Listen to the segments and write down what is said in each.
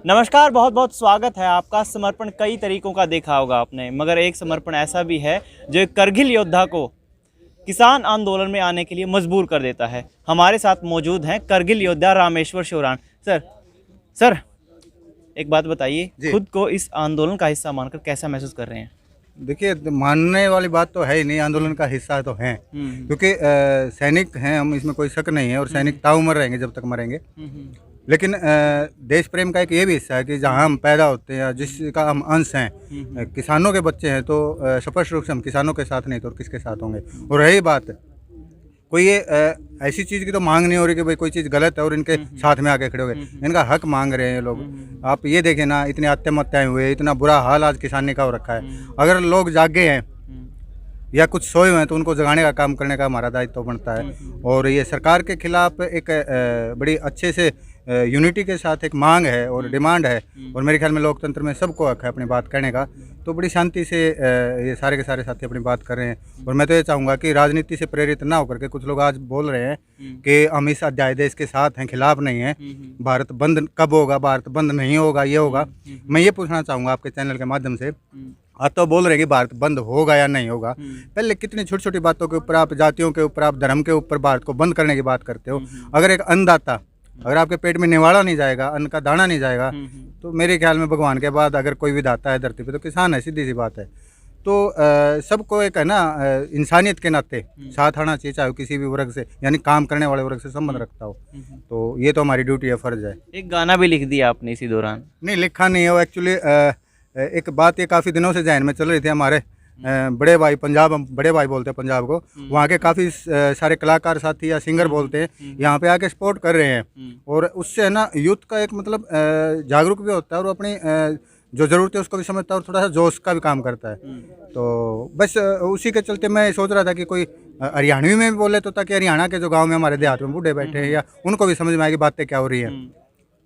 नमस्कार, बहुत बहुत स्वागत है आपका। समर्पण कई तरीकों का देखा होगा आपने, मगर एक समर्पण ऐसा भी है जो एक करगिल योद्धा को किसान आंदोलन में आने के लिए मजबूर कर देता है। हमारे साथ मौजूद हैं करगिल योद्धा रामेश्वर शोराण। सर एक बात बताइए, खुद को इस आंदोलन का हिस्सा मानकर कैसा महसूस कर रहे हैं? देखिए, मानने वाली बात तो है ही नहीं, आंदोलन का हिस्सा तो हैं क्योंकि सैनिक हैं हम, इसमें कोई शक नहीं है। और सैनिक ताउम्र रहेंगे जब तक मरेंगे। लेकिन देश प्रेम का एक ये भी हिस्सा है कि जहाँ हम पैदा होते हैं, जिसका हम अंश हैं, किसानों के बच्चे हैं, तो स्पष्ट रूप से हम किसानों के साथ नहीं तो और किसके साथ होंगे। और रही बात कोई ये ऐसी चीज़ की तो मांग नहीं हो रही कि भाई कोई चीज़ गलत है और इनके साथ में आके खड़े हो गए। इनका हक मांग रहे हैं ये लोग। आप ये देखें ना, इतनी आत्महत्याएं हुए, इतना बुरा हाल आज किसानी का हो रखा है। अगर लोग जागे हैं या कुछ सोए हुए हैं तो उनको जगाने का काम करने का हमारा दायित्व बनता है। और ये सरकार के खिलाफ एक बड़ी अच्छे से यूनिटी के साथ एक मांग है और डिमांड है। और मेरे ख्याल में लोकतंत्र में सबको हक है अपनी बात कहने का। तो बड़ी शांति से ये सारे के सारे साथी अपनी बात कर रहे हैं। और मैं तो ये चाहूँगा कि राजनीति से प्रेरित ना होकर के, कुछ लोग आज बोल रहे हैं कि हम इस अध्यादेश के साथ हैं, खिलाफ नहीं हैं, भारत बंद कब होगा, भारत बंद नहीं होगा, ये होगा। मैं ये पूछना चाहूँगा आपके चैनल के माध्यम से, आप तो बोल रहे हैं कि भारत बंद होगा या नहीं होगा। पहले कितनी छोटी छोटी बातों के ऊपर, आप जातियों के ऊपर, आप धर्म के ऊपर भारत को बंद करने की बात करते हो। अगर एक अन्नदाता, अगर आपके पेट में निवाड़ा नहीं जाएगा, अन्न का दाना नहीं जाएगा, तो मेरे ख्याल में भगवान के बाद अगर कोई भी दाता है धरती पे तो किसान है, सीधी सी बात है। तो सबको एक है ना, इंसानियत के नाते साथ आना चाहिए, चाहे किसी भी वर्ग से, यानी काम करने वाले वर्ग से संबंध रखता हो। तो ये तो हमारी ड्यूटी है, फर्ज है। एक गाना भी लिख दिया आपने इसी दौरान? नहीं, लिखा नहीं है वो। एक्चुअली एक बात ये काफ़ी दिनों से जहन में चल रही थी। हमारे बड़े भाई, पंजाब हम बड़े भाई बोलते हैं पंजाब को, वहाँ के काफ़ी सारे कलाकार साथी या सिंगर बोलते हैं, यहाँ पे आके सपोर्ट कर रहे हैं। और उससे है ना, यूथ का एक मतलब जागरूक भी होता है और अपनी जो ज़रूरत है उसको भी समझता है और थोड़ा सा जोश का भी काम करता है। तो बस उसी के चलते मैं सोच रहा था कि कोई हरियाणवी में भी बोले तो, ताकि हरियाणा के जो गाँव में हमारे देहात में बूढ़े बैठे हैं या उनको भी समझ में आएगी बातें क्या हो रही हैं।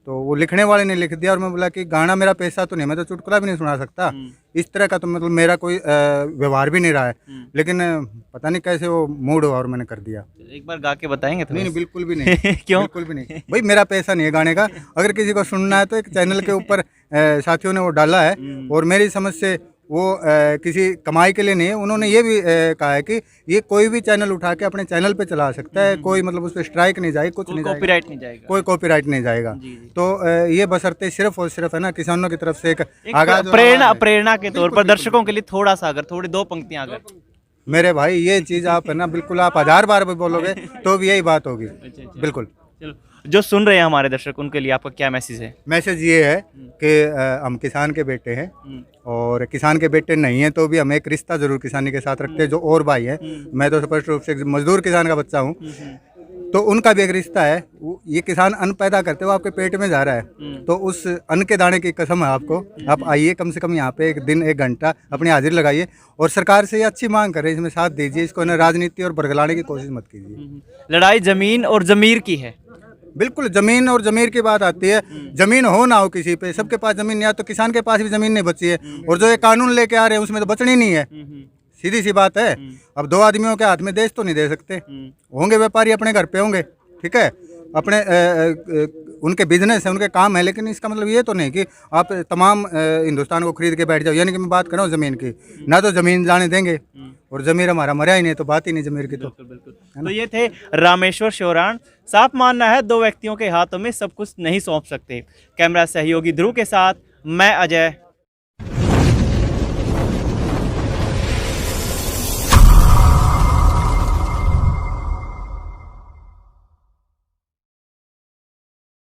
तो वो लिखने वाले ने लिख दिया और मैं बोला कि गाना मेरा पैसा तो नहीं, मैं तो चुटकुला भी नहीं सुना सकता। इस तरह का तो मतलब मेरा कोई व्यवहार भी नहीं रहा है। लेकिन पता नहीं कैसे वो मूड हुआ और मैंने कर दिया। एक बार गा के बताएंगे? नहीं, बिल्कुल भी नहीं। क्यों? बिल्कुल भी नहीं भाई, मेरा पैसा नहीं है गाने का। अगर किसी को सुनना है तो एक चैनल के ऊपर साथियों ने वो डाला है। और मेरी समझ से वो किसी कमाई के लिए नहीं है। उन्होंने ये भी कहा है कि ये कोई भी चैनल उठा के अपने चैनल पे चला सकता है, कोई मतलब उस पर स्ट्राइक नहीं जाएगी, कुछ नहीं जाएगा, कॉपीराइट नहीं जाएगा, कोई कॉपीराइट नहीं जाएगा। तो ये बशर्ते सिर्फ और सिर्फ है ना, किसानों की तरफ से एक आगाज, प्रेरणा के तौर पर दर्शकों के लिए थोड़ा सा, अगर थोड़ी दो पंक्तियां अगर। मेरे भाई, ये चीज़ आप है ना, बिल्कुल आप 1000 बार भी बोलोगे तो भी यही बात होगी। बिल्कुल। चलो, जो सुन रहे हैं हमारे दर्शक, उनके लिए आपका क्या मैसेज है? मैसेज ये है कि हम किसान के बेटे हैं और किसान के बेटे नहीं हैं तो भी हम एक रिश्ता जरूर किसानी के साथ रखते हैं। जो और भाई हैं, मैं तो स्पष्ट रूप से मजदूर किसान का बच्चा हूँ, तो उनका भी एक रिश्ता है। ये किसान अन्न पैदा करते हो, आपके पेट में जा रहा है, तो उस अन्न के दाने की कसम है आपको। आप आइए, कम से कम यहाँ पे एक दिन, एक घंटा अपनी हाजिरी लगाइए और सरकार से ये अच्छी मांग करें, इसमें साथ दीजिए। इसको ना राजनीति और बरगलाने की कोशिश मत कीजिए। लड़ाई जमीन और जमीर की है। बिल्कुल, जमीन और जमीर की बात आती है। जमीन हो ना हो किसी पे, सबके पास जमीन नहीं है। तो किसान के पास भी जमीन नहीं बची है। और जो ये कानून लेके आ रहे हैं उसमें तो बचनी नहीं है, सीधी सी बात है। अब दो आदमियों के हाथ में देश तो नहीं दे सकते। होंगे व्यापारी, अपने घर पे होंगे, ठीक है, अपने उनके बिजनेस है, उनके काम है। लेकिन इसका मतलब ये तो नहीं कि आप तमाम हिंदुस्तान को खरीद के बैठ जाओ। यानी कि मैं बात कर रहा हूँ ज़मीन की, ना तो ज़मीन जाने देंगे और ज़मीर हमारा मरा ही नहीं, तो बात ही नहीं ज़मीर की। तो ये थे रामेश्वर शोराण। साफ मानना है, दो व्यक्तियों के हाथों में सब कुछ नहीं सौंप सकते। कैमरा सहयोगी ध्रुव के साथ मैं अजय।